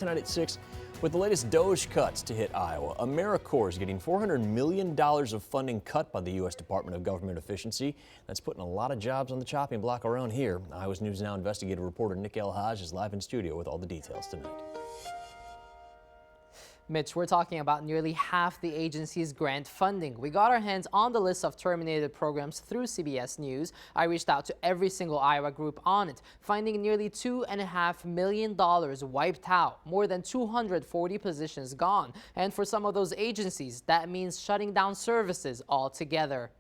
Tonight at 6, with the latest DOGE cuts to hit Iowa, Americorps is getting $400 million of funding cut by the U.S. Department of Government Efficiency. That's putting a lot of jobs on the chopping block around here. Iowa's News Now investigative reporter Nick El-Haj is live in studio with all the details tonight. Mitch, we're talking about nearly half the agency's grant funding. We got our hands on the list of terminated programs through CBS News. I reached out to every single Iowa group on it, finding nearly $2.5 million wiped out, more than 240 positions gone. And for some of those agencies, that means shutting down services altogether.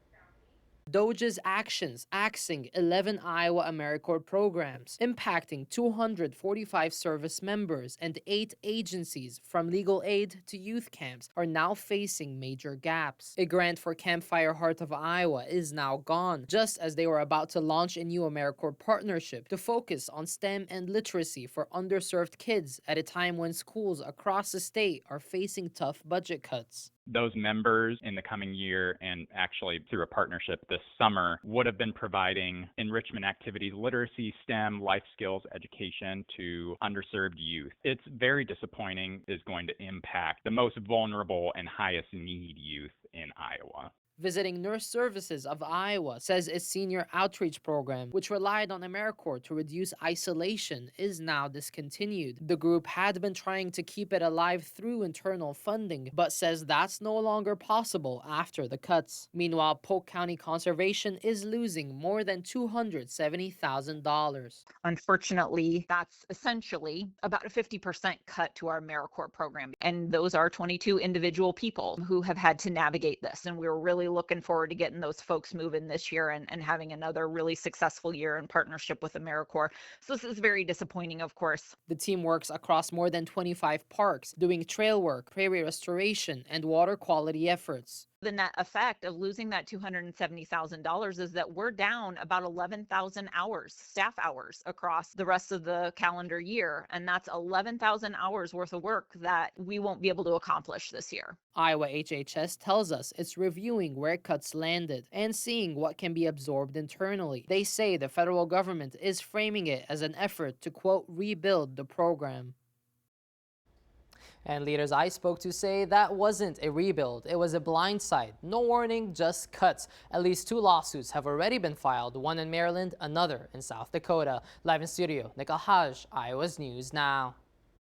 DOGE's actions axing 11 Iowa Americorps programs, impacting 245 service members, and 8 agencies from legal aid to youth camps are now facing major gaps. A grant for Campfire Heart of Iowa is now gone, just as they were about to launch a new Americorps partnership to focus on STEM and literacy for underserved kids at a time when schools across the state are facing tough budget cuts. Those members in the coming year, and actually through a partnership this summer, would have been providing enrichment activities, literacy, STEM, life skills education to underserved youth. It's very disappointing. Is going to impact the most vulnerable and highest need youth in Iowa. Visiting Nurse Services of Iowa says its senior outreach program, which relied on Americorps to reduce isolation, is now discontinued. The group had been trying to keep it alive through internal funding, but says that's no longer possible after the cuts. Meanwhile, Polk County Conservation is losing more than $270,000. Unfortunately, that's essentially about a 50% cut to our Americorps program. And those are 22 individual people who have had to navigate this. And we're really looking forward to getting those folks moving this year and having another really successful year in partnership with Americorps. So this is very disappointing, of course. The team works across more than 25 parks, doing trail work, prairie restoration, and water quality efforts. The net effect of losing that $270,000 is that we're down about 11,000 hours, staff hours, across the rest of the calendar year. And that's 11,000 hours worth of work that we won't be able to accomplish this year. Iowa HHS tells us it's reviewing where cuts landed and seeing what can be absorbed internally. They say the federal government is framing it as an effort to, quote, rebuild the program. And leaders I spoke to say that wasn't a rebuild, it was a blindside. No warning, just cuts. At least 2 lawsuits have already been filed, one in Maryland, another in South Dakota. Live in studio, Nick El-Haj, Iowa's News Now.